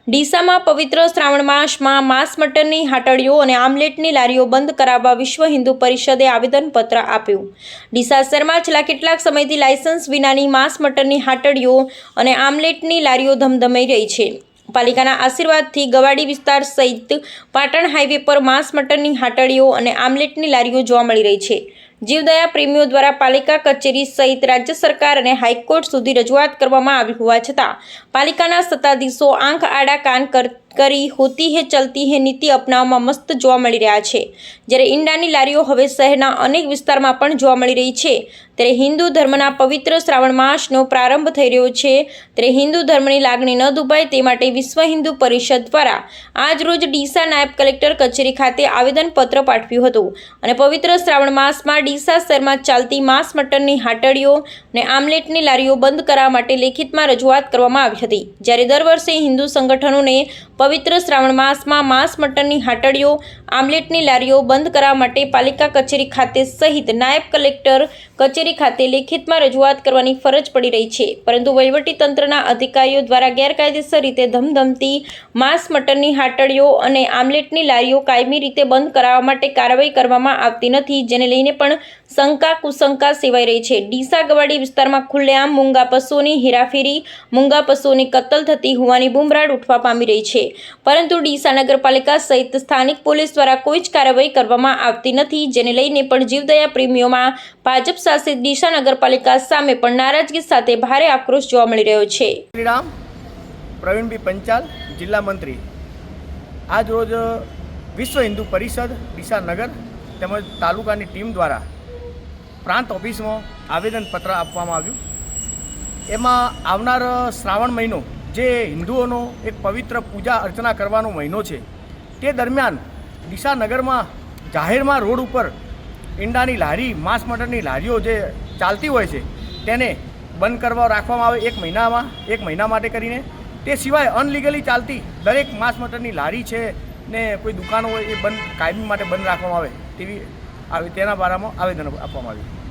ડીસામાં પવિત્ર શ્રાવણ માસમાં માંસ મટનની હાટડીઓ અને આમલેટની લારીઓ બંધ કરાવવા વિશ્વ હિન્દુ પરિષદે આવેદનપત્ર આપ્યું। ડીસા શહેરમાં છેલ્લા કેટલાક સમયથી લાયસન્સ વિનાની માંસ મટનની હાટડીઓ અને આમલેટની લારીઓ ધમધમાઈ રહી છે। પાલિકાના આશીર્વાદથી ગવાડી વિસ્તાર સહિત પાટણ હાઈવે પર માંસ મટનની હાટડીઓ અને આમલેટની લારીઓ જોવા મળી રહી છે। જીવદયા પ્રેમીઓ દ્વારા પાલિકા કચેરી સહિત રાજ્ય સરકાર અને હાઈકોર્ટ સુધી રજૂઆત કરવામાં આવી હોવા છતાં પાલિકાના સત્તાધીશો આંખ આડા કાન કરી હોતી હે ચલતી હે નીતિ અપનાવવામાં મસ્ત જોવા મળી રહ્યા છે। જ્યારે ઈંડાની લારીઓ હવે શહેરના અનેક વિસ્તારમાં પણ જોવા મળી રહી છે। ત્યારે હિન્દુ ધર્મના પવિત્ર શ્રાવણ માસનો પ્રારંભ થઈ રહ્યો છે। ત્યારે હિન્દુ ધર્મની લાગણી ન દુભાય તે માટે વિશ્વ હિન્દુ પરિષદ દ્વારા આજ રોજ ડીસા નાયબ કલેક્ટર કચેરી ખાતે આવેદનપત્ર પાઠવ્યું હતું અને પવિત્ર શ્રાવણ માસમાં ડીસા શહેરમાં ચાલતી માંસ મટનની હાટડીઓ અને આમલેટની લારીઓ બંધ કરાવવા માટે લેખિતમાં રજૂઆત કરવામાં આવી હતી। જ્યારે દર વર્ષે હિન્દુ સંગઠનોને પવિત્ર શ્રાવણ માસમાં માંસ મટનની હાટડીઓ આમલેટની લારીઓ બંધ કરાવવા માટે પાલિકા કચેરી ખાતે સહિત નાયબ કલેક્ટર કચેરી ખાતે લેખિતમાં રજૂઆત કરવાની ફરજ પડી રહી છે, પરંતુ વહીવટી તંત્રના અધિકારીઓ દ્વારા ગેરકાયદેસર રીતે ધમધમતી માંસ મટનની હાટડીઓ અને આમલેટની લારીઓ કાયમી રીતે બંધ કરાવવા માટે કાર્યવાહી કરવામાં આવતી નથી, જેને લઈને પણ શંકા કુશંકા સેવાઈ રહી છે। ડીસા ગવાડી વિસ્તારમાં ખુલ્લેઆમ મૂંગા પશુઓની હેરાફેરી, મૂંગા પશુઓની કત્લ થતી હોવાની બૂમરાડ ઉઠવા પામી રહી છે, પરંતુ ડીસા નગરપાલિકા સહિત સ્થાનિક પોલીસ દ્વારા કોઈ જ કાર્યવાહી કરવામાં આવતી નથી, જેને લઈને પણ જીવદયા પ્રેમીઓમાં ભાજપ શાસિત ડીસા નગરપાલિકા સામે પણ નારાજગી સાથે ભારે આક્રોશ જોવા મળી રહ્યો છે। શ્રીરામ પ્રવીણભાઈ પંચાલ, જિલ્લા મંત્રી, આજ રોજ વિશ્વ હિન્દુ પરિષદ ડીસા નગર તેમજ તાલુકાની ટીમ દ્વારા પ્રાંત ઓફિસમાં આવેદનપત્ર આપવામાં આવ્યું। એમાં આવનાર શ્રાવણ મહિનો જે હિન્દુઓનો એક પવિત્ર પૂજા અર્ચના કરવાનો મહિનો છે, તે દરમિયાન ડીસા નગરમાં જાહેરમાં રોડ ઉપર ઈંડાની લારી, માંસ મટનની લારીઓ જે ચાલતી હોય છે તેને બંધ કરવા રાખવામાં આવે એક મહિના માટે કરીને। તે સિવાય અનલીગલી ચાલતી દરેક માંસ મટનની લારી છે ને કોઈ દુકાનો હોય એ બંધ કાયમી માટે બંધ રાખવામાં આવે તેના બારામાં આવેદન આપવામાં આવ્યું।